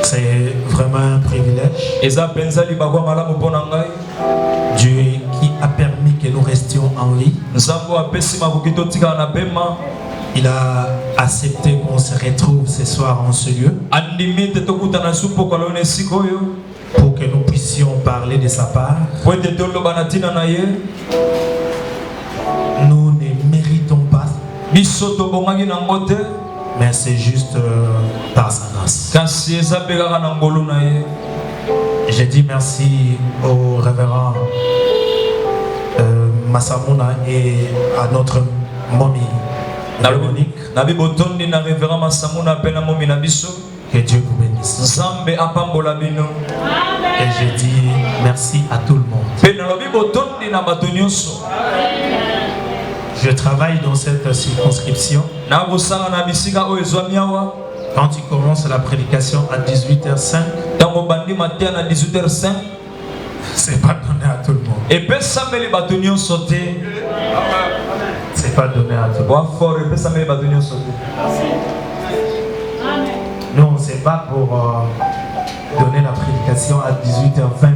C'est vraiment un privilège. Dieu qui a permis que nous restions en vie. Il a accepté qu'on se retrouve ce soir en ce lieu pour que nous puissions parler de sa part. Nous ne méritons pas, mais c'est juste par sa grâce. Je dis merci au révérend Massamuna et à notre momie Véronique. Que Dieu vous bénisse. Et je dis merci à tout le monde. Je travaille dans cette circonscription. Quand tu commences la prédication à 18h05, c'est pas donné à tout le monde. C'est pas donné à tout le monde. Nous on se bat pour donner la prédication à 18h20.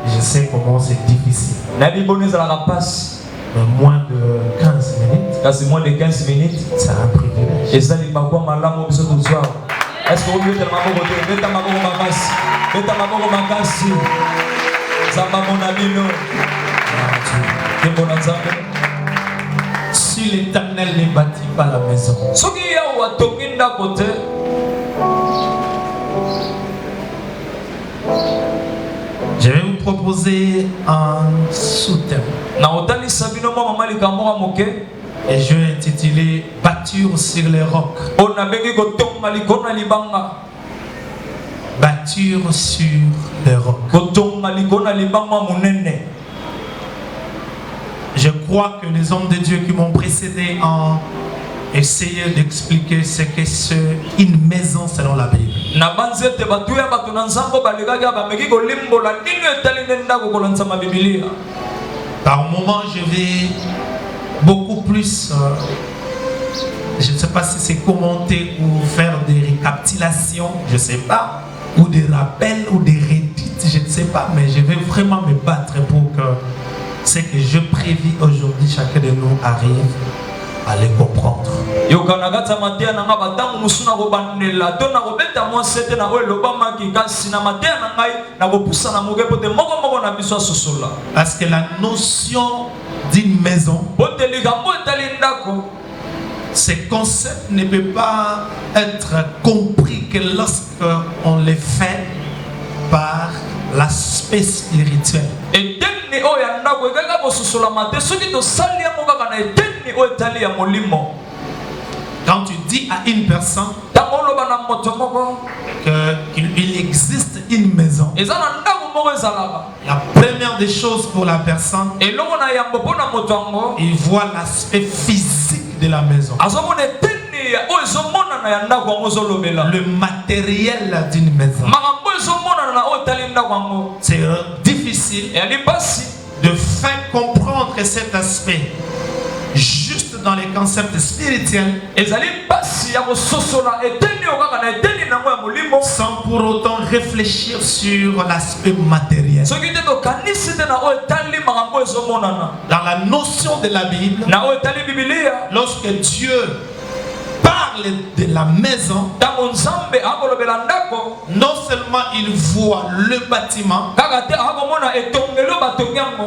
Je sais comment c'est difficile. Mais moins de 15 minutes. C'est un privilège. Est-ce que vous voulez si l'Éternel ne bâtit pas la maison, je vais vous proposer un sous-thème. Et je vais intituler Bâtir sur les rocs. Bâtir sur les rocs. Je crois que les hommes de Dieu qui m'ont précédé ont essayé d'expliquer ce que c'est une maison selon la Bible. Par moment, je vais beaucoup plus, je ne sais pas si c'est commenter ou faire des récapitulations, je ne sais pas, ou des rappels ou des redites, je ne sais pas, mais je vais vraiment me battre pour que ce que je prévis aujourd'hui, chacun de nous arrive à les comprendre. Parce que la notion d'une maison, ce concept ne peut pas être compris que lorsque on le fait par l'aspect spirituel. Quand tu dis à une personne qu'il existe une maison, la première des choses pour la personne, il voit l'aspect physique de la maison, le matériel d'une maison. C'est difficile de faire comprendre cet aspect juste dans les concepts spirituels sans pour autant réfléchir sur l'aspect matériel. Dans la notion de la Bible, lorsque Dieu parle de la maison, non seulement il voit le bâtiment,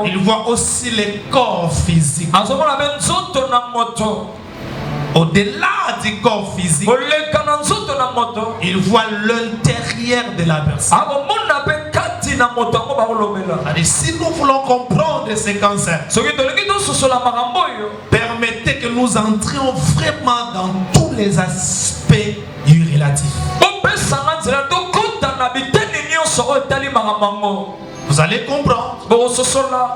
il voit aussi les corps physiques. Au-delà du corps physique, il voit l'intérieur de la personne. Et si nous voulons comprendre ces concepts, permettez que nous entrions vraiment dans tous les aspects du relatif. Vous allez comprendre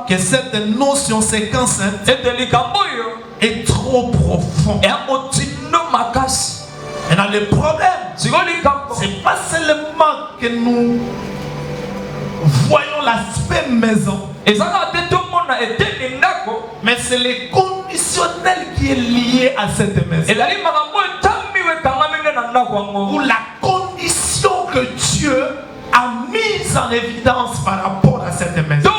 que cette notion, ce concept est trop profond. Et dans le problème, c'est pas seulement que nous voyons l'aspect maison, mais c'est les conditions émotionnel qui est lié à cette maison. Ou la condition que Dieu a mise en évidence par rapport à cette maison.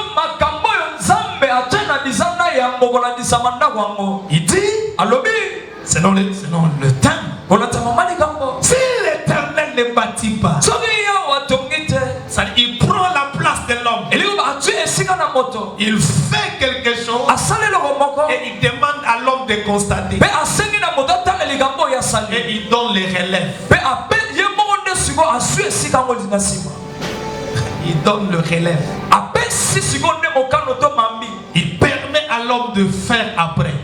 Il dit, selon le thème, si l'Éternel ne bâtit pas, il prend la place de l'homme. Il fait quelque chose et il demande à l'homme de constater. Et il donne les relèves. Il donne le relève. Il permet à l'homme de faire après.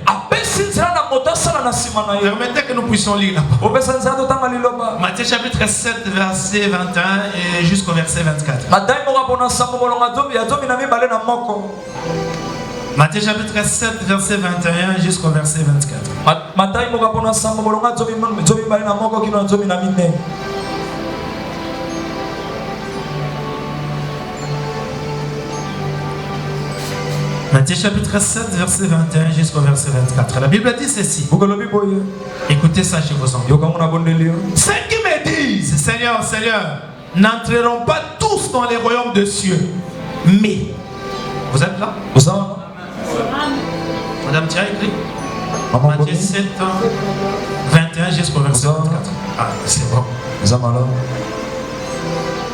Permettez que nous puissions lire là-bas. Matthieu chapitre 7, verset 21 et jusqu'au verset 24. Matthieu chapitre 7, verset 21 jusqu'au verset 24. Matthieu chapitre 7, verset 21 jusqu'au verset 24. La Bible dit ceci. Écoutez ça chez vos enfants. Ceux qui me disent, Seigneur, Seigneur, n'entreront pas tous dans les royaumes de cieux. Mais, vous êtes là? Madame, tu as écrit Matthieu 7, 21 jusqu'au verset 24. Ah, c'est bon.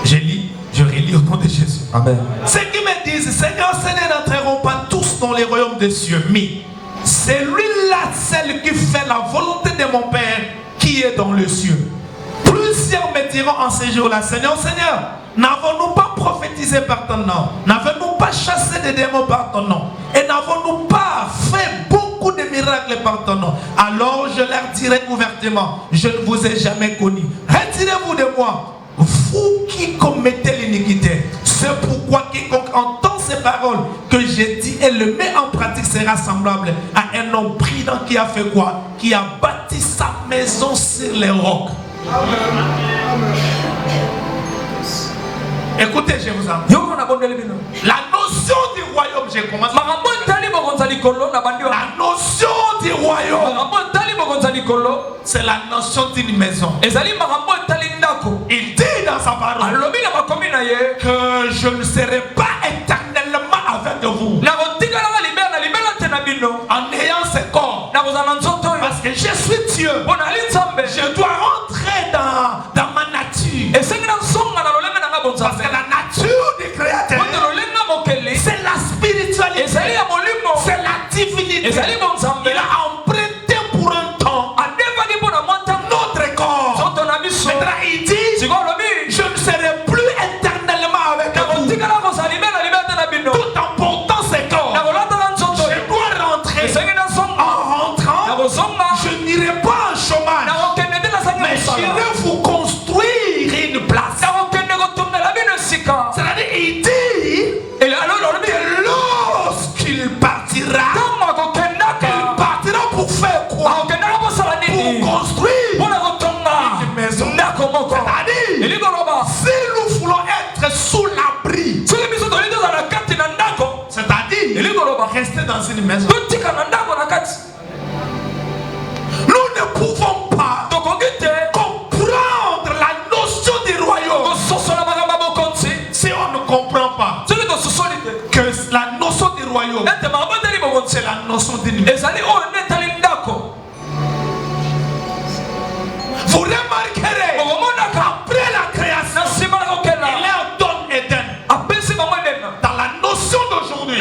Je relis au nom de Jésus. Amen. Ceux qui me disent, Seigneur, Seigneur, n'entreront pas tous dans les royaumes des cieux, mais c'est lui-là, celle qui fait la volonté de mon Père qui est dans le cieux. Plusieurs me diront en ces jours-là, Seigneur, Seigneur, n'avons-nous pas prophétisé par ton nom? N'avons-nous pas chassé des démons par ton nom? Et n'avons-nous pas fait beaucoup de miracles par ton nom? Alors je leur dirai ouvertement, je ne vous ai jamais connu. Retirez-vous de moi, vous qui commettez l'iniquité. C'est pourquoi quiconque entend ces paroles que j'ai dit et le met en pratique sera semblable à un homme prudent qui a fait quoi? Qui a bâti sa maison sur les rocs. Écoutez, je vous en prie. La notion du royaume, j'ai commencé. La notion du royaume, c'est la notion d'une maison. Il dit dans sa parole que je ne serai pas éternellement avec vous en ayant ce corps. Parce que je suis Dieu. Je dois rentrer dans ma nature. Parce que la nature du Créateur, c'est la spiritualité, c'est la divinité. Il a emprunté pour un temps notre corps. Maintenant il dit, je ne serai plus éternellement avec vous. Tout en portant ce corps, je dois rentrer. En rentrant, je n'irai pas en chômage, mais j'irai vous construire une place. C'est-à-dire, il dit que lorsqu'il partira, il partira pour faire quoi? Pour construire une maison. C'est-à-dire, si nous voulons être sous l'abri, c'est-à-dire rester dans une maison, nous ne pouvons pas comprendre la notion du royaume si on ne comprend pas que la notion du royaume, c'est la notion d'une maison. Vous remarquerez, après la création, il leur donne Éden. Dans la notion d'aujourd'hui,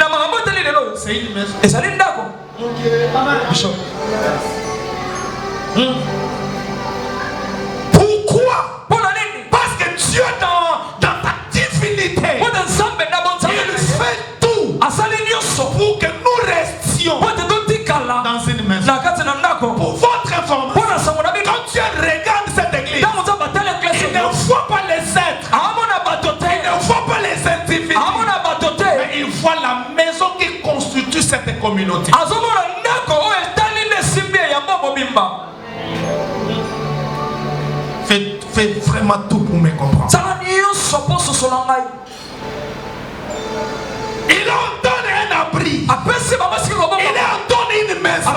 c'est une maison. Pourquoi? Parce que Dieu dans ta divinité, il fait tout pour que nous restions dans une maison. Pour votre information, quand Dieu regarde cette église, il ne voit pas les êtres, il ne voit pas les individus, mais il voit la maison qui constitue cette communauté. Faites vraiment tout pour me comprendre. Il leur donne un abri, il leur donne une maison.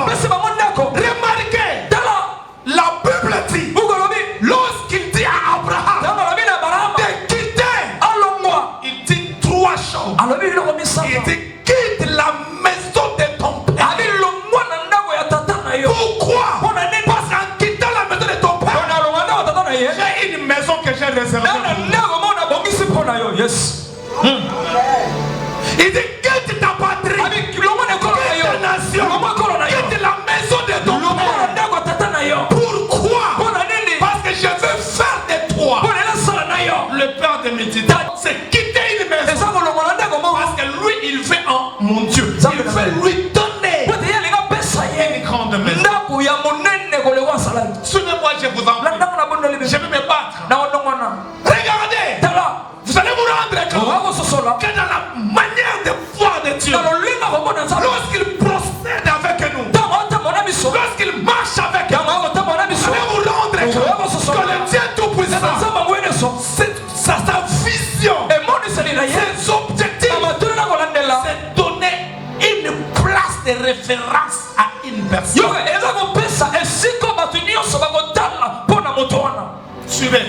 c'est référence à une personne. Suivez.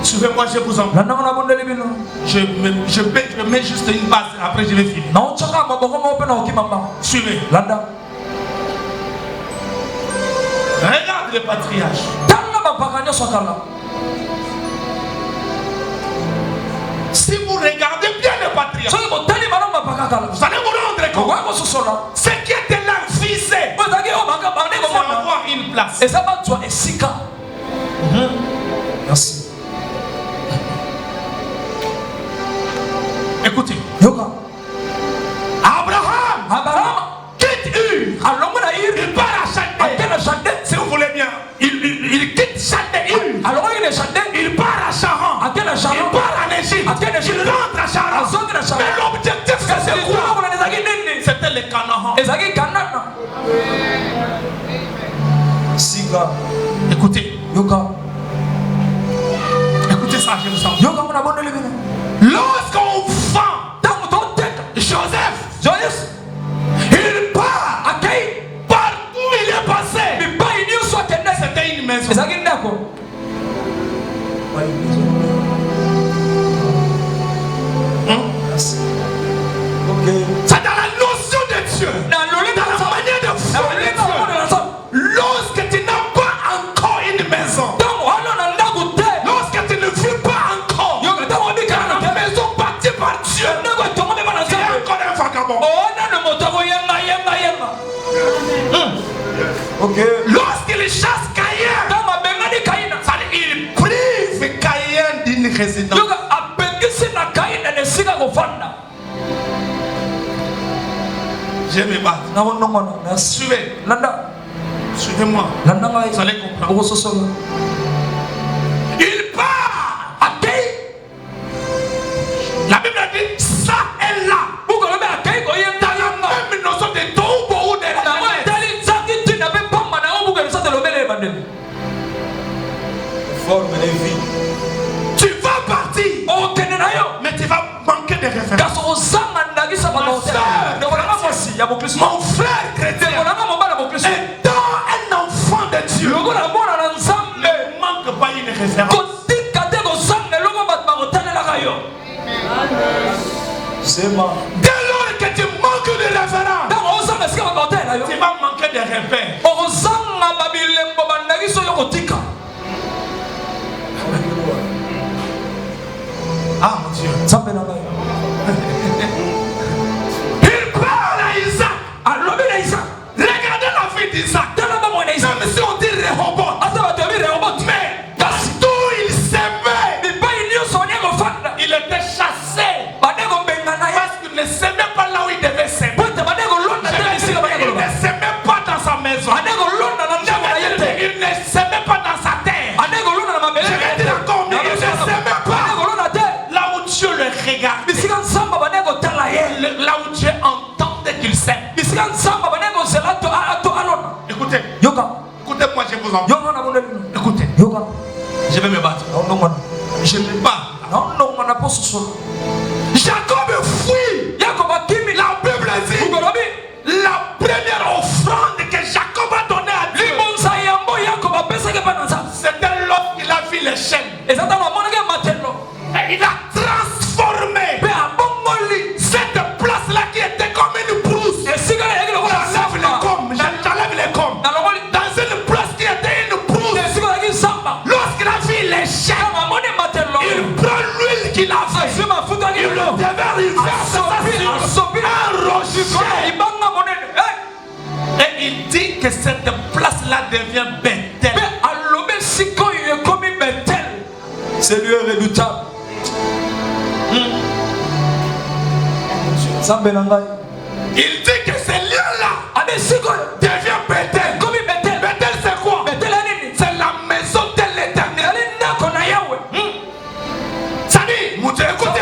Suivez-moi, je vous en prie. Je mets juste une base, après je vais finir. Suivez. Regarde le patriarche. Si vous regardez bien le patriarche, vous allez vous rendre compte ce qui était là visé, c'est avoir une place. Merci. Écoutez. Abraham quitte Ur. Il part à Chaldée. Si vous voulez bien, il quitte Chaldée. Il part à Charan. Il part en Égypte. Il rentre à Charan. Mais l'objectif c'était quoi? C'était le Canaan. Écoutez. Écoutez ça, je vous en prie. Lorsqu'on vend Joseph, il part. Partout il est passé. C'était une maison. C'est dans la notion de Dieu, dans la manière de faire de Dieu. Lorsque tu n'as pas encore une maison, lorsque tu ne vis pas encore dans la maison bâtie par Dieu, tu es encore un vagabond. Lorsqu'il chasse Caïn, il prive Caïn d'une résidence. Je vais battre. Suivez. Suivez-moi. Vous allez comprendre. Il part. La Bible dit ça est là. Dans la même notion de tombeau ou de la Forme de vie. tu vas partir. Mais tu vas manquer de référence. Mon frère chrétien étant un enfant de Dieu, ne manque pas une référence. C'est moi. Dès lors que tu manques de référence, tu vas manquer de repères. Ah mon Dieu. Il parle à Isaac. Regardez la vie d'Isaac. Même si on dit Rehoboth, mais partout il s'aimait. Il était chassé parce qu'il ne s'aimait pas là où il devait s'aimer. Il ne s'aimait pas dans sa maison. Il ne s'aimait pas dans sa terre. Je vais dire encore, mais il ne s'aimait pas là où Dieu le regarde, là où Dieu entendait qu'il s'aime. Écoutez, écoutez-moi, je vous en prie. Écoutez, je vais me battre. Je me bats. Jacob fuit. La Bible dit la première offrande que Jacob a donnée à Dieu, c'était lorsqu'il a vu les chaînes. Et il a transformé cette place-là qui était comme une brousse. J'enlève les commes. Dans une place qui était une brousse. Lorsqu'il a vu les chaînes, il prend l'huile qu'il a fait. Il le déverse, il verse ça sur un rocher. Et il dit que cette place-là devient Bethel. C'est lui redoutable. Il dit que ce lieu-là devient Bethel. Bethel c'est quoi? C'est la maison de l'Éternel. Ça dit, mon Dieu, écoutez,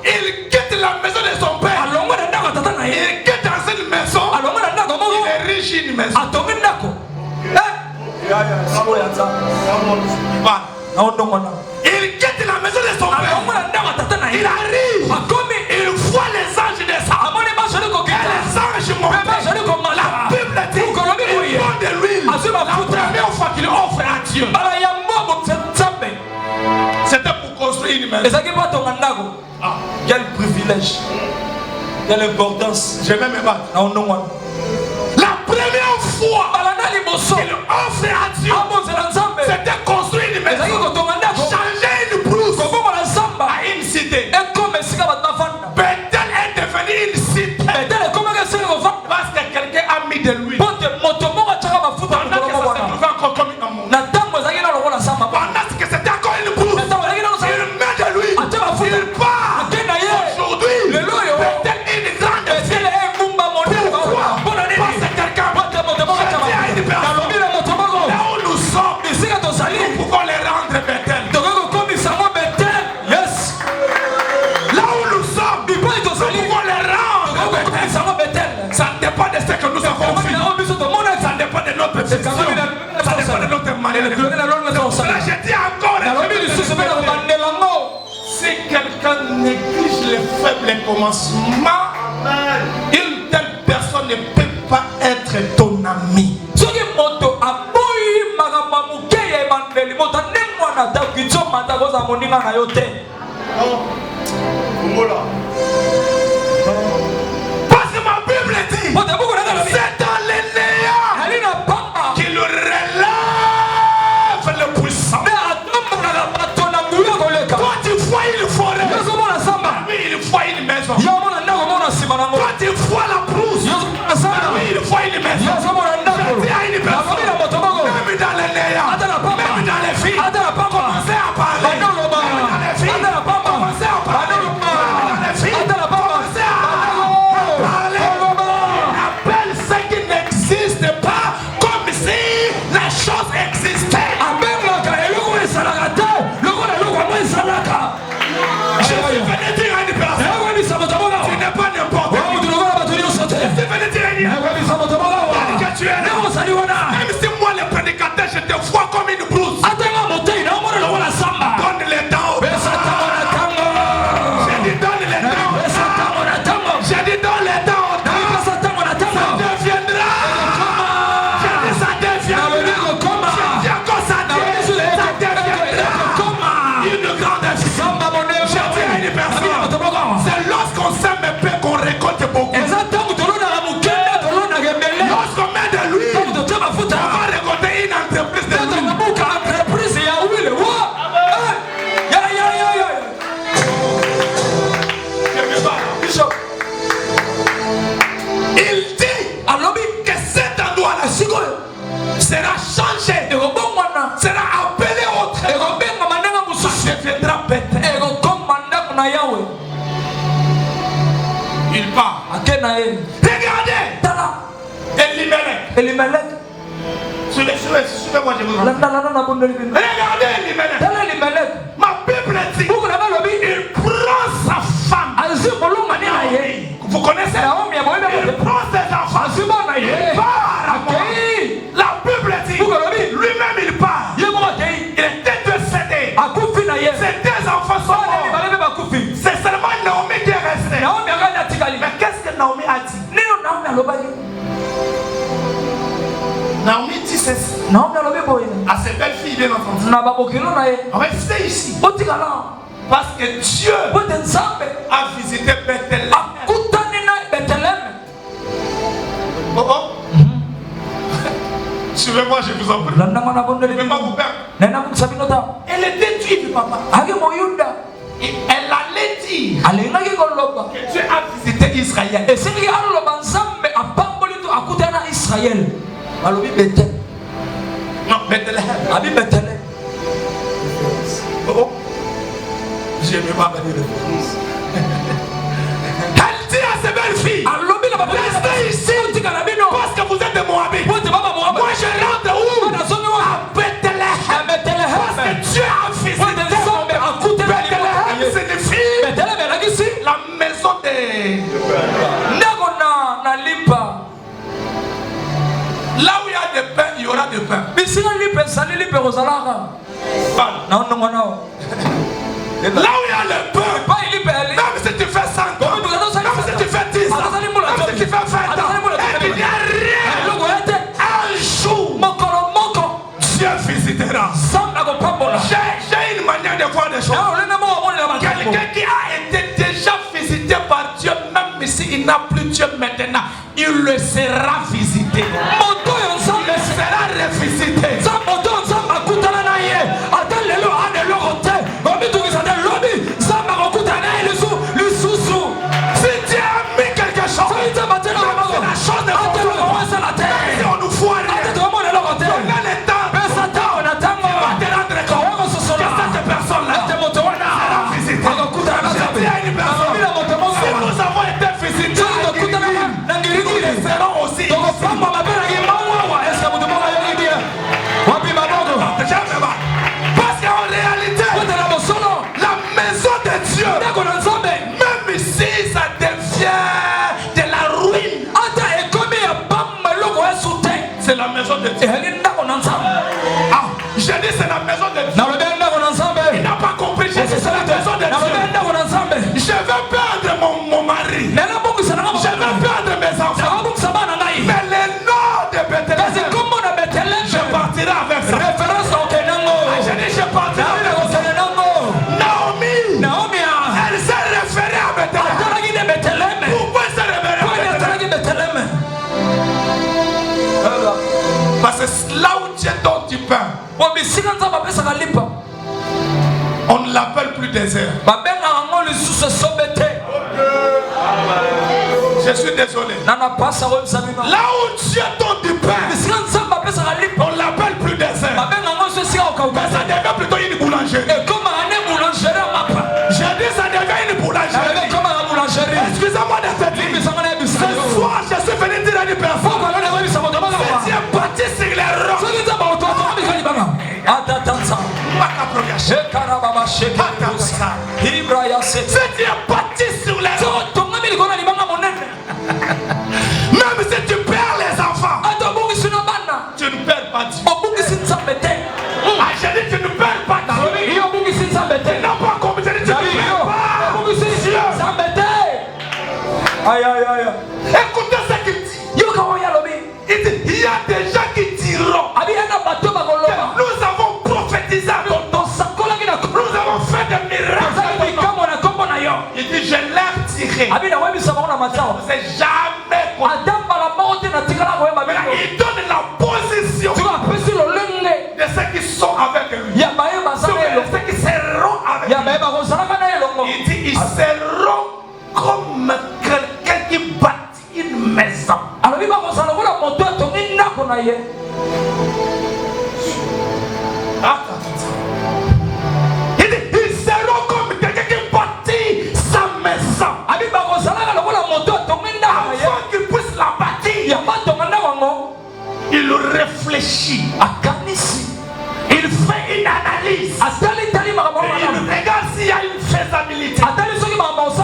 il quitte la maison de son père. Il quitte dans une maison. Il érige une maison. Il quitte la maison de son père. Il arrive. Il voit les anges descendre. Et les anges Quel privilège. Quelle importance. Je vais me battre. La première fois qu'il offre à Dieu, c'était construire une maison, changer une brousse à une cité. Bethel est devenu une cité parce que quelqu'un a mis de l'huile. Pendant que ça se trouvait encore comme un amour. Pendant que c'était encore une brousse, il met de l'huile. Il part. Aujourd'hui, Bethel est une grande cité. Pourquoi? Parce que quelqu'un là où nous sommes, nous pouvons les rendre Bethel. Yes. Là où nous sommes, nous pouvons les rendre Bethel. Ça dépend de ce que nous avons fait. Ça dépend de notre position. Ça dépend de notre manière. Là, je dis encore, si quelqu'un néglige les faibles commencements, une telle personne ne peut pas être ton ami. Parce que ma Bible dit, c'est dans les néants qu'il relève le puissant. Toi tu vois une forêt, lui il voit une maison. Toi tu vois la brousse, lui il voit une maison. Je dis à une personne, même dans les néants, même dans les filles, commencez à parler. Même dans les filles, commencez à parler. Même dans les filles, commencez à parler. Appelle ce qui n'existe pas comme si la chose existait. Je suis venu dire à une personne, tu n'es pas n'importe qui. Je suis venu dire à une personne que tu es là. Même si moi le prédicateur je te vois comme une brousse. Donne le temps. J'ai dit donne le temps. J'ai dit donne le temps. Ça deviendra. J'ai dit ça deviendra. J'ai dit encore ça deviendra une grande fille. J'ai dit à une personne, c'est lorsqu'on sème peu qu'on récolte beaucoup. Lorsqu'on met de l'huile, on va récolter une entreprise de l'huile. Il dit que cet endroit-là sera changé, sera appelé autre. Ça deviendra Bethel. Il part. Regardez. Elimelech. Suivez-moi, je vous en prie. Regardez Elimelech. Ma Bible dit, il prend sa femme. Vous connaissez? Il prend ses enfants. Il part à Moab. La Bible dit, lui-même il part. Il était décédé. Ses deux enfants sont morts. C'est seulement Naomi qui est restée. Mais qu'est-ce que Naomi a dit? Naomi dit ceci à ses belles filles, bien entendu. Restez ici. Parce que Dieu a visité Bethel. Suivez-moi, je vous en prie. Ne pouvez pas vous perdre. Elle était tuée, papa. Elle allait dire que Dieu a visité Israël. Non, Bethléem. Oh, je ne vais pas venir de France. Elle dit à ses belles filles, restez ici parce que vous êtes des Moabites. Moi je rentre où? À Bethléem. Parce que Dieu a visité Bethléem. Signifie la maison de là où il y a des pains, il y aura des pains. Là où il y a le pain, même si tu fais 100 ans, même si tu fais 10 ans, même si tu fais 20 ans, et qu'il n'y a rien, un jour, Dieu visitera. J'ai une manière de voir des choses. il le sera visité. Il sera revisité. Si Dieu a mis quelque chose, c'est la chose de votre c'est la terre. Si on nous foire, on a le temps. On va te rendre compte que cette personne-là sera visitée. Je dis à une personne, si nous avons été visités, nous serons aussi ici. Parce qu'en réalité, la maison de Dieu, même ici, ça devient de la ruine. C'est la maison de Dieu. Ah, je dis c'est la maison de Dieu. Il n'a pas compris, je dis c'est la maison de Dieu. Je veux perdre mon mari. Je veux perdre mes enfants. Mais le nom de Bethléem, je partirai avec ça. Je dis je partirai avec ça. Naomi, elle s'est référée à Bethléem. Pourquoi elle s'est référée à Bethléem? Parce que là où Dieu donne du pain, on ne l'appelle plus désert. Je suis désolé. Là où Dieu donne du pain, on ne l'appelle plus désert. Mais ça devient plutôt une boulangerie. Je dis ça devient une boulangerie. Excusez-moi de te dire. Ce soir, je suis venu dire à une personne, si Dieu bâtit sur les rocs, si Dieu bâtit sur les rocs, même si tu perds les enfants, tu ne perds pas Dieu. Ah, j'ai dit tu ne perds pas Dieu. Tu n'as pas compris, j'ai dit tu ne perds pas Dieu. Aïe, aïe, aïe. Écoutez ce qu'il dit. Il dit, il y a des gens qui diront que nous avons prophétisé à ton nom. Nous avons fait des miracles. Il dit, je l'ai tiré. Vous n'avez jamais compris. Il donne la position de ceux qui sont avec lui. De ceux qui seront avec lui. Il dit, ils seront comme quelqu'un qui bâtit une maison. Il dit, ils seront comme quelqu'un qui bâtit sa maison. Avant qu'il puisse la bâtir, il réfléchit. Il fait une analyse. Il regarde s'il y a une faisabilité.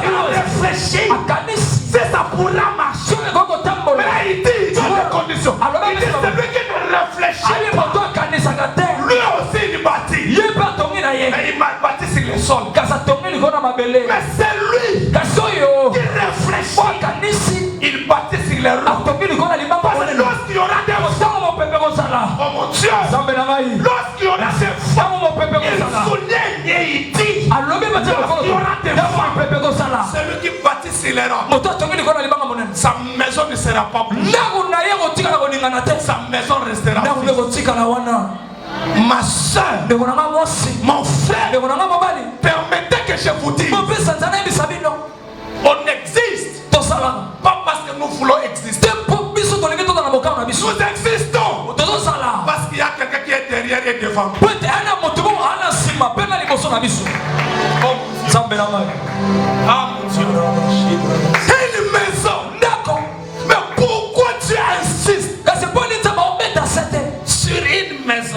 Il réfléchit. Si ça pourra marcher. Mais là, il dit, dans les conditions. Il dit, celui qui ne réfléchit pas, lui aussi il bâtit. Et il m'a bâti sur le sol. Mais c'est lui qui réfléchit. Il bâtit sur les rocs. Parce que lorsqu'il y aura des femmes, oh mon Dieu, lorsqu'il y aura des femmes, il souligne et il dit, lorsqu'il y aura des femmes, celui qui bâtit sur les rocs, sa maison ne sera pas bougée. Sa maison restera fixe. Ma soeur, mon frère, permettez que je vous dise, on existe pas parce que nous voulons exister. Nous existons parce qu'il y a quelqu'un qui est derrière et devant nous. Ah mon Dieu. C'est une maison. D'accord. Mais pourquoi tu insistes sur une maison?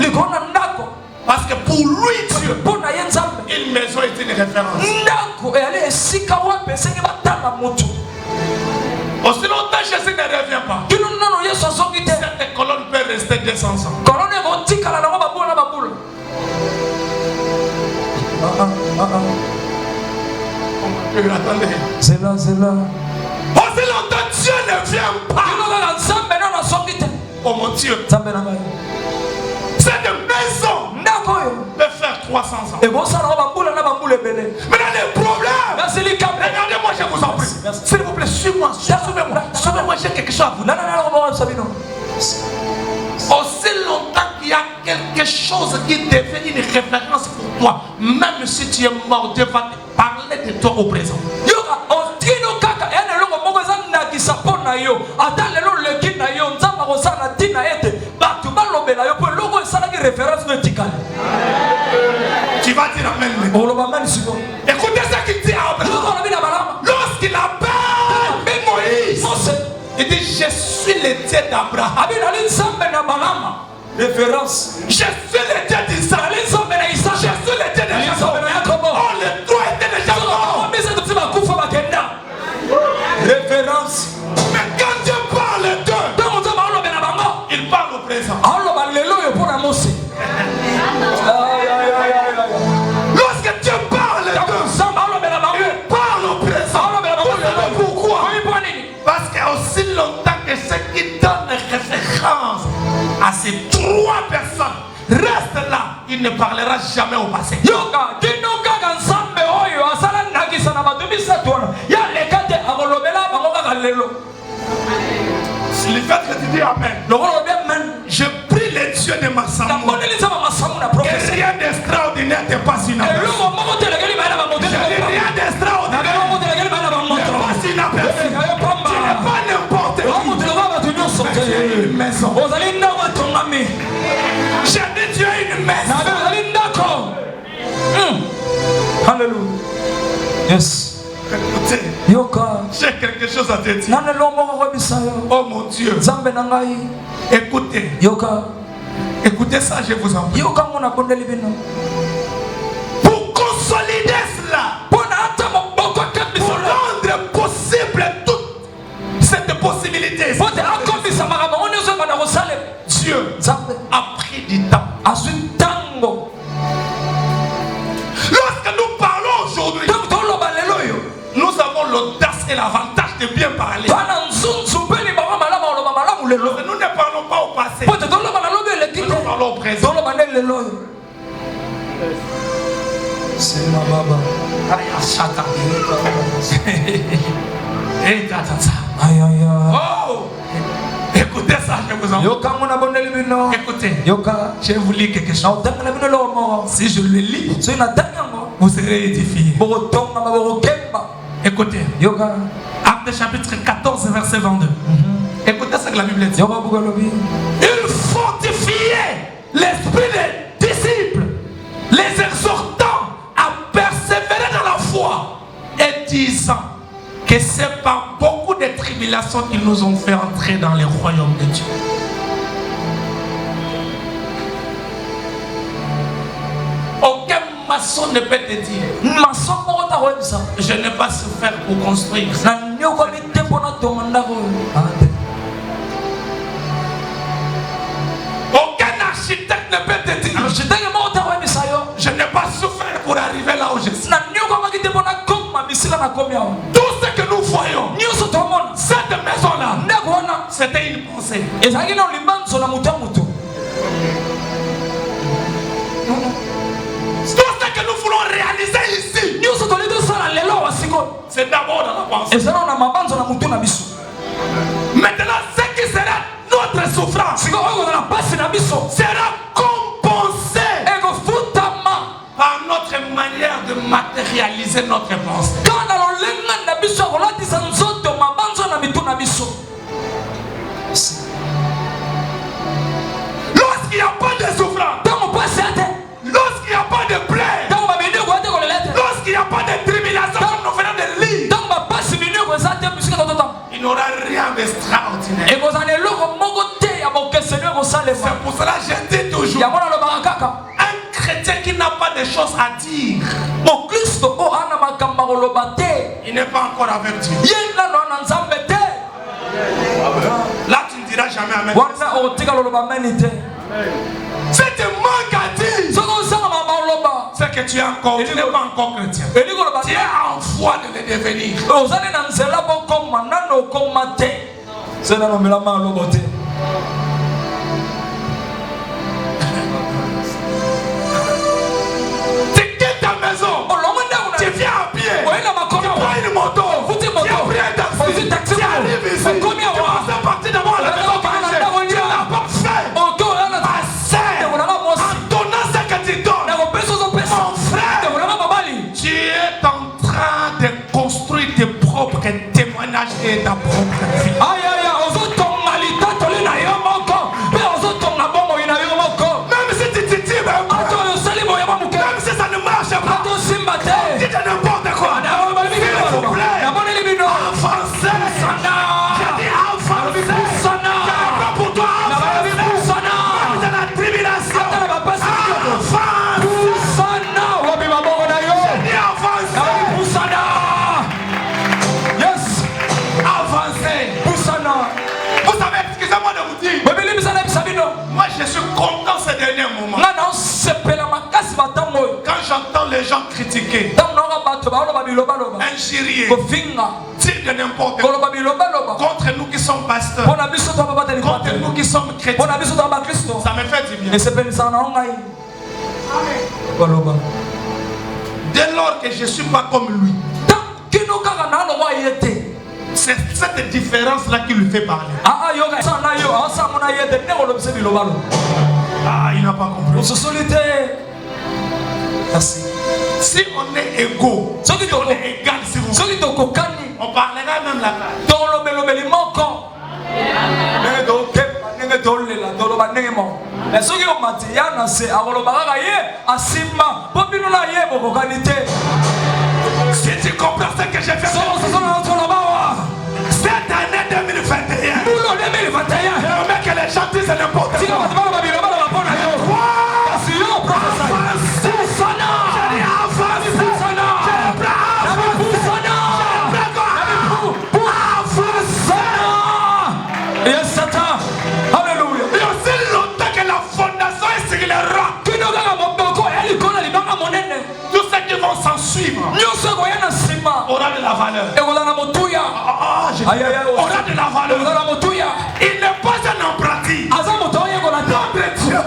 Parce que pour lui, Dieu, une maison est une référence. Aussi longtemps que Jésus ne revient pas, cette colonne peut rester 200 ans. Attendez. C'est là. Aussi longtemps que Dieu ne vient pas. Oh mon Dieu. Cette maison peut faire 3 300 ans. Et bon, ça, on va bouler, on va bouler, belé. Maintenant, les problèmes. Là, c'est les câbles. Regardez-moi, je vous en prie. S'il vous plaît, suivez-moi. Suivez-moi. Suivez-moi, j'ai quelque chose à vous dire. Non, non, non, on va Sabino. Aussi longtemps qu'il y a quelque chose qui devient une référence pour toi, même si tu es mort, Dieu va te parler de toi au présent. Tu vas dire amen. Écoutez ce qu'il dit à Abraham. Lorsqu'il appelle Moïse, il dit je suis le Dieu d'Abraham. Référence. Je suis le Dieu d'Isaac. Je suis le Dieu de Jacob. Oh, les trois étaient de Jacob. Référence. Mais quand Dieu parle d'eux, il parle au présent. Lorsque Dieu parle d'eux, il parle au présent. Vous savez pourquoi? Parce qu'aussi longtemps que ceux qui donnent référence à ces trois personnes restent là, il ne parlera jamais au passé. Le fait que tu dis amen, je prie les dieux de ma Samoa que rien d'extraordinaire te passe inaperçu. Je dis rien d'extraordinaire te passe inaperçu. Tu n'es pas n'importe qui. Tu es une maison. J'ai dit tu es une maison. Alléluia. Yes. Écoutez, j'ai quelque chose à te dire. Oh mon Dieu. Écoutez. Écoutez ça, je vous en prie. Pour consolider cela, pour rendre possible toute cette possibilité, Dieu a pris du temps. Lorsque nous parlons aujourd'hui, nous avons l'audace et l'avantage de bien parler. Nous ne parlons pas au passé. Nous parlons au présent. C'est ma baba. Aïe aïe aïe. Oh! Écoutez ça, je vous en prie. Écoutez, je vous lis quelque chose. Si je le lis, vous serez édifiés. Écoutez, Actes chapitre 14, verset 22. Écoutez ce que la Bible dit. Il fortifiait l'esprit des disciples, les exhortant à persévérer dans la foi et disant que c'est par beaucoup de tribulations qu'ils nous ont fait entrer dans le royaume de Dieu. Aucun maçon ne peut te dire je n'ai pas souffert pour construire. Aucun architecte ne peut te dire je n'ai pas souffert pour arriver là où je suis. Tout ce que nous voyons, cette maison-là, c'était une pensée. Tout ce que nous voulons réaliser ici, c'est d'abord dans la pensée. Maintenant, ce qui sera notre souffrance sera compensé par notre manière de matérialiser notre pensée. Lorsqu'il n'y a pas de souffrance, lorsqu'il n'y a pas de plaie, lorsqu'il n'y a pas de tribulation comme nous venons de lire, il n'y aura rien d'extraordinaire. C'est pour cela que je dis toujours, un chrétien qui n'a pas de choses à dire, il n'est pas encore avec Dieu. Là tu ne diras jamais amen. Si tu manques à dire, c'est que tu es encore, tu n'es pas encore chrétien. Tu es en foi de le devenir. ta propre vie. Même si tu titubes un peu, même si ça ne marche pas, dis de n'importe quoi. S'il vous plaît, avancez. J'ai dit avancez. J'ai pas pour toi avancez. Même dans la tribulation, avance. J'ai dit avancez. Yes. Avancez. Vous savez, excusez-moi de vous dire, moi je suis content ces derniers moments. Quand j'entends les gens critiquer, injurier, dire de n'importe quoi contre nous qui sommes pasteurs, contre nous qui sommes chrétiens, ça me fait du bien. Dès lors que je ne suis pas comme lui, c'est cette différence-là qui lui fait parler. Il n'a pas compris. Merci. Si on est égaux, si on est égal, si vous on parlera même la page. Si tu comprends ce que j'ai fait cette année 2021, j'aimerais que les gens disent n'importe quoi. Tous ceux qui vont s'en suivre aura de la valeur. Aura de la valeur. Il n'est pas un emprunté. Dieu.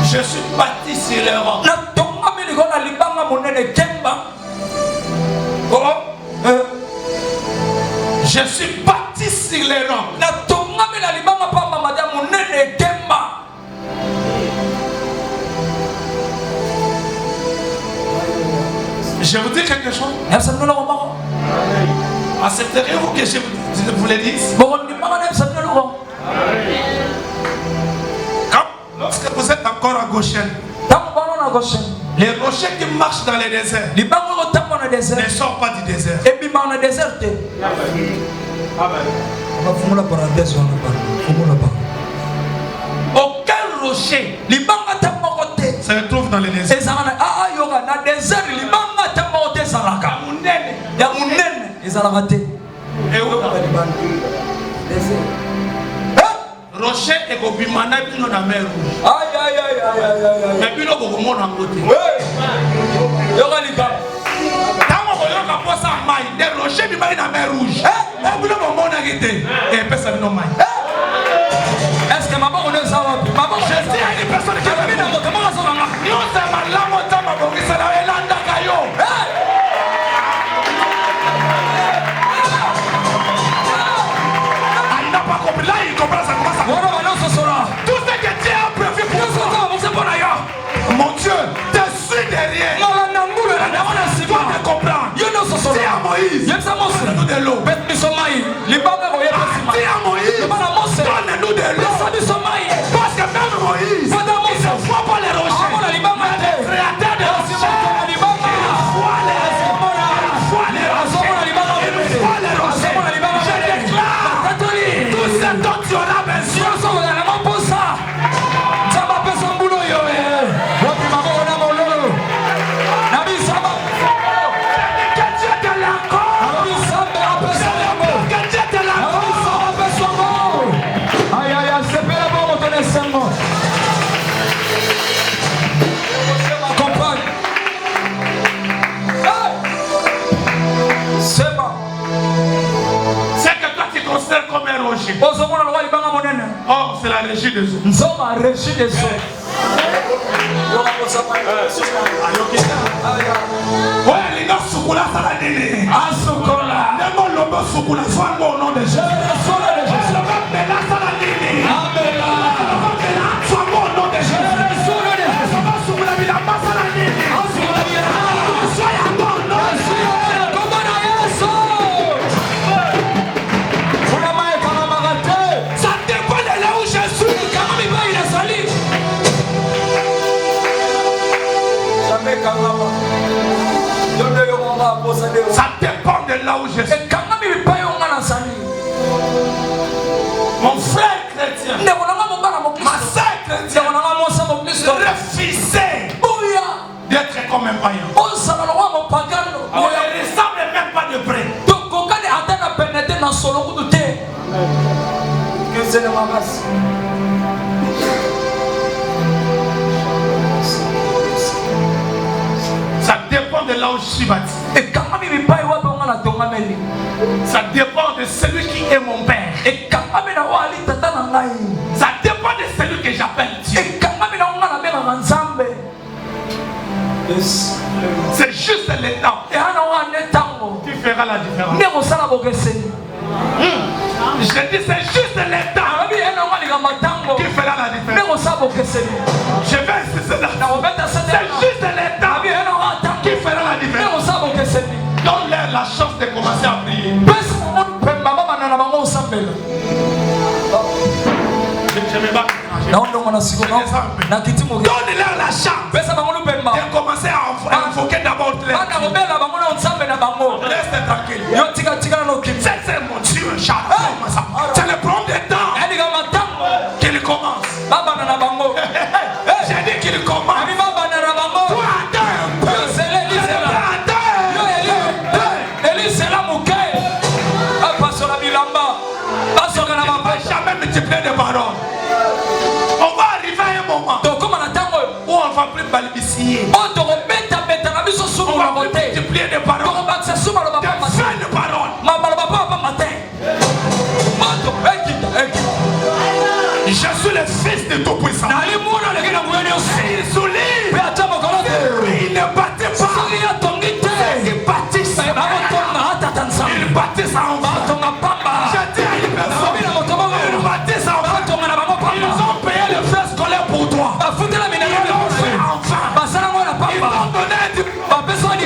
Je suis bâti sur les rocs. Je suis bâti sur les rocs. Je vous dis quelque chose. Accepteriez-vous que je vous le dise? Lorsque vous êtes encore à Goshen, les rochers qui marchent dans les déserts ne sortent pas du désert. Aucun rocher se retrouve dans les déserts. Rocher et Gobimana bino na mer rouge. Mais bino bokomo na côté. Tamo boyoka posa mai, des rochers bimali na mer rouge. Mais bino bomo na gite. Et pesa bino mai. Est-ce que maman on est ça va? Maman je dis à une personne qui va venir dans votre maison là. Nous ça la mota mabongisa na elanda kayo. Anda pas compris là, il comprend ça. Tout ce que Dieu a prévu pour toi, régie des eaux. Nzoma régie des eaux. Ouais, les gars, Soukoula, ça va donner. Ah, Soukoula. Nemo Lobo Soukoula, soit au nom de Jésus. Amen. Ça dépend de là où je suis. Mon frère chrétien, ma soeur chrétienne, refusez d'être comme un païen. On ne ressemble même pas de près. Ça dépend de là où je suis bâti. Ça dépend de celui qui est mon père. Ça dépend de celui que j'appelle Dieu. C'est juste le temps qui fera la différence. Je dis c'est juste le temps qui fera la différence. Je vais insister là. C'est juste le temps qui fera la différence. Donne-leur la chance de commencer à prier. Je me bats. Donne-leur la chance de commencer à invoquer d'abord les dieux. Reste tranquille. C'est mon Dieu, Charles. C'est le problème des temps qu'il commence. J'ai dit qu'il commence. Toi, attends un peu. On ne va jamais multiplier de paroles. On va arriver à un moment où on ne va plus balbutier. On va plus multiplier de paroles. De fin de paroles. Je suis le fils de Tout-Puissant. Il souligne. Il ne bâtit pas. Il bâtisse. Il bâtisse en bas. Je dis à une personne. Il bâtisse en bas. Ils ont payé le frais scolaire pour toi. Ils l'ont fait enfin. Ils t'ont donné du...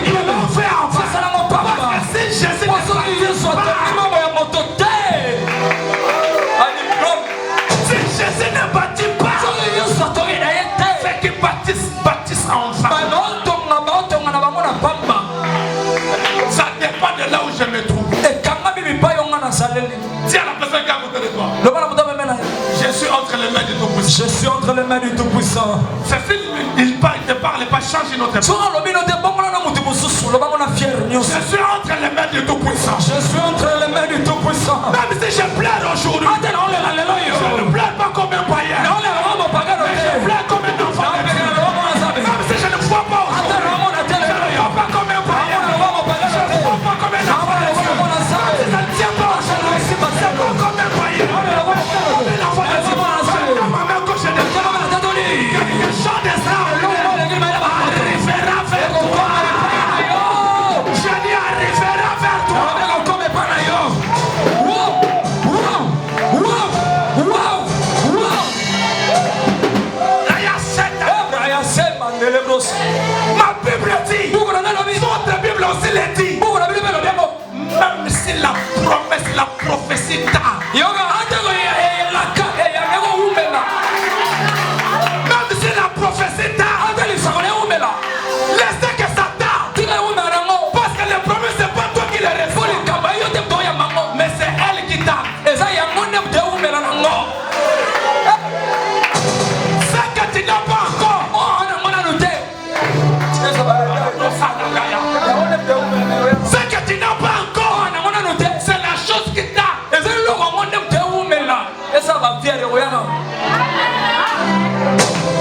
Ils l'ont fait enfin. Parce que si Jésus ne bâtisse pas... Si Jésus ne bâtit pas... C'est qu'ils bâtissent enfin. Ça dépend de là où je me trouve. Dis à la personne qui est à côté de toi. Je suis entre les mains du Tout-Puissant. Je suis entre les mains du Tout-Puissant. C'est s'il ne parle pas, change notre époque. Je suis entre les mains du Tout-Puissant. Je suis entre les mains du Tout-Puissant. Même si je pleure aujourd'hui, je ne pleure pas comme un païen. Mais je pleure comme un enfant de Dieu. Même si je ne vois pas aujourd'hui, je ne vois pas comme un païen. Je ne vois pas comme un enfant de Dieu. Si ça ne tient pas aujourd'hui, c'est pas comme un païen. Comme un enfant de Dieu. Dans ma main gauche et de quelque chose de ça. Arrivera vers toi. Je dis arrivera vers toi. Ma Bible dit, votre Bible aussi le dit, même si la promesse, la prophétie tarde, même si la prophétie tarde, laissez que ça tarde, parce que les promesses c'est pas toi qui les reçois, mais c'est elle qui tarde. C'est que tu n'as pas encore. C'est que tu n'as pas encore. C'est la chose qui tarde.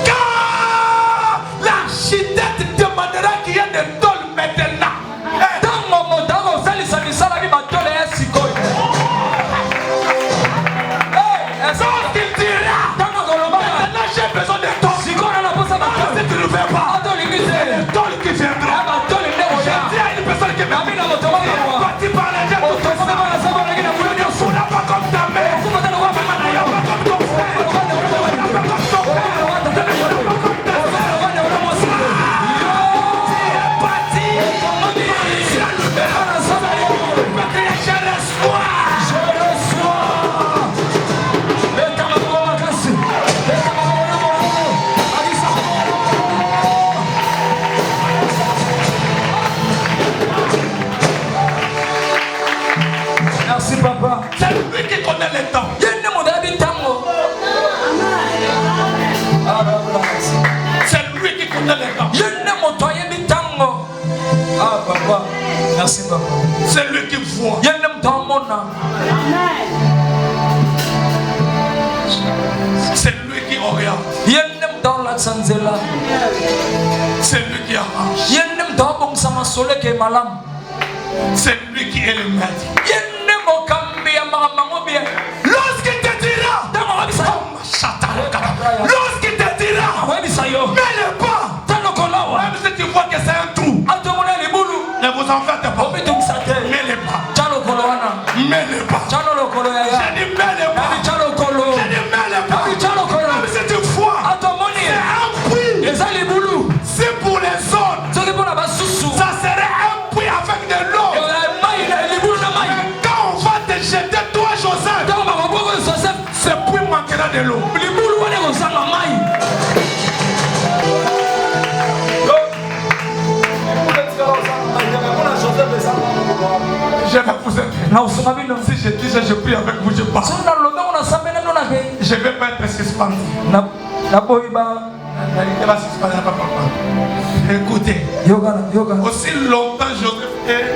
Car l'architecte demandera qu'il y ait des tôles maintenant. Sauf qu'il dira temps. C'est lui qui connaît les temps. Ah, papa. Merci, papa. C'est lui qui voit. C'est lui qui oriente. C'est lui qui arrange. C'est lui qui est le maître. Lorsqu'il te dira, lorsqu'il te dira, mets-le pas. Même si tu vois que c'est un trou, ne vous en faites pas. Mets-le pas. Mets-le pas. J'ai dit mets-le pas. J'ai dit mets-le pas. Même si tu vois, c'est un puits. C'est pour les zones. Ça serait un puits avec de l'eau. Mais quand on va te jeter, toi Joseph, ce puits manquera de l'eau. Je vais vous aider. Si je dis je prie avec vous, je pars. Je ne vais pas être suspendu. Écoutez, aussi longtemps Joseph est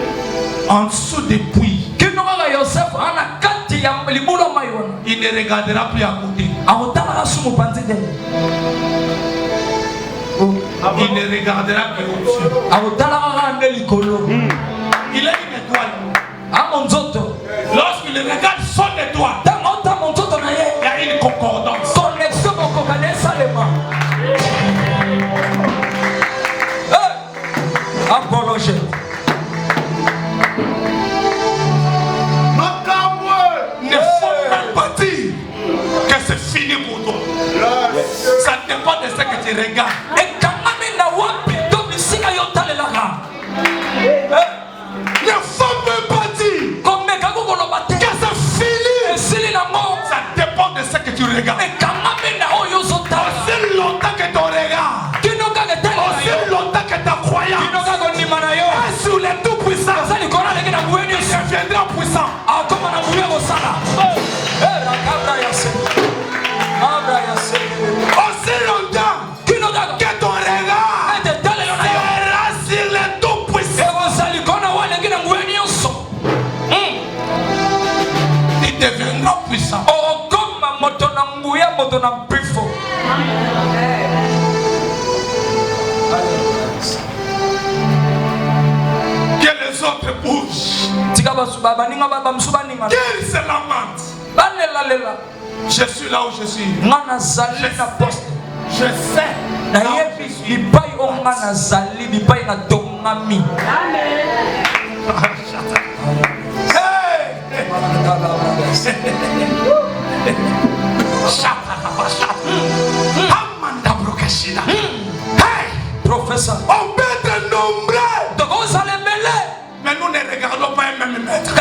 en dessous des puits, il ne regardera plus à côté. Il ne regardera que au-dessus. Il a une étoile. Lorsqu'il regarde son étoile, il y a une concordance. Ne faut même pas dire que c'est fini pour toi. Ça dépend de ce que tu regardes. Ne faut même pas dire que c'est fini. Ça dépend de ce que tu regardes. Aussi longtemps que ton regard, aussi longtemps que ta croyance est sur les tout-puissants, il deviendra puissant. Aussi longtemps que ton regard sera sur les tout-puissants, il deviendra puissant. Que les autres bougent, qu'ils se lamentent. Je suis là où je suis. Je sais. Professeur, on peut être nombreux, mais nous ne regardons pas un même maître.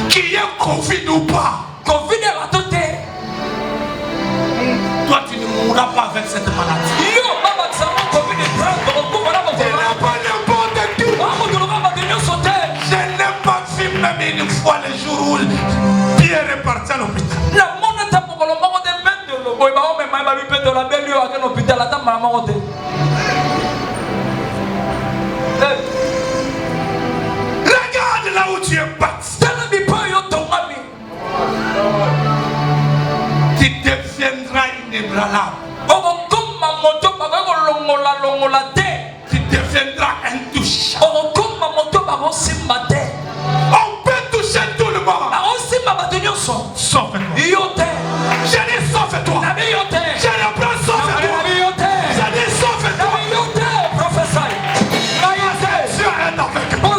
Qu'il y ait Covid ou pas, toi tu ne mourras pas avec cette maladie. Tu n'es pas n'importe qui. Je n'ai pas vu même une fois le jour où Pierre est parti à l'hôpital. Regarde là où tu es parti. Tu deviendras inébranlable. Tu deviendras intouchable. On peut toucher tout le monde. Sauve-toi. Je dis sauve-toi. Je reprends sauve-toi. Je dis sauve-toi. Dieu est avec moi.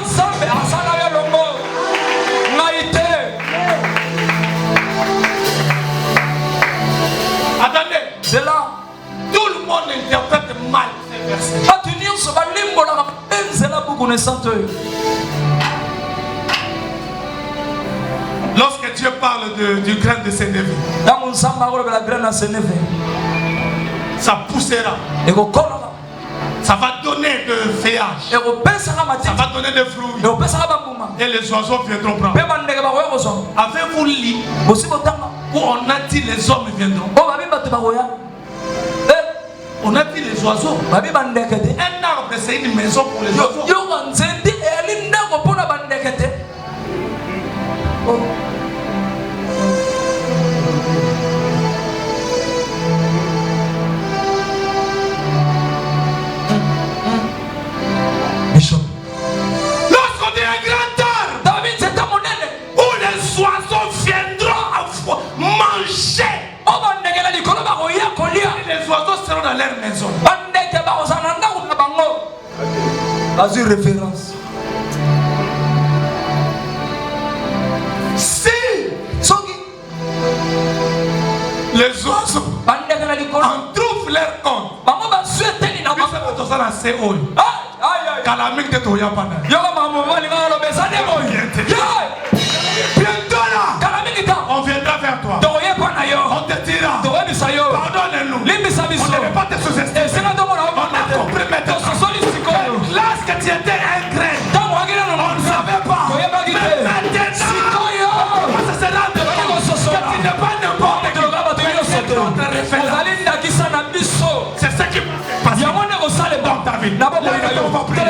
Attendez. C'est là. Tout le monde interprète mal ces versets. Lorsque Dieu parle du grain de sénévé, ça poussera, Ça va donner de feuillage. Ça va donner des fruits. Et les oiseaux viendront prendre. Avez-vous lu où on a dit les hommes viendront? On a dit les oiseaux. Un arbre, c'est une maison pour les oiseaux. Lorsqu'on dit un grand arbre, où les oiseaux viendront manger. Et les oiseaux seront dans leur maison. As une référence. Si les oiseaux en trouvent leur compte, bientôt là, on viendra vers toi. On te dira, pardonne-nous. On ne veut pas te sous-estimer. On a compris maintenant. Lorsque tu étais incrédule, on ne savait pas. Mais maintenant, ça sera de que tu n'es pas n'importe qui. C'est ce qui passe dans ta vie. On va prier.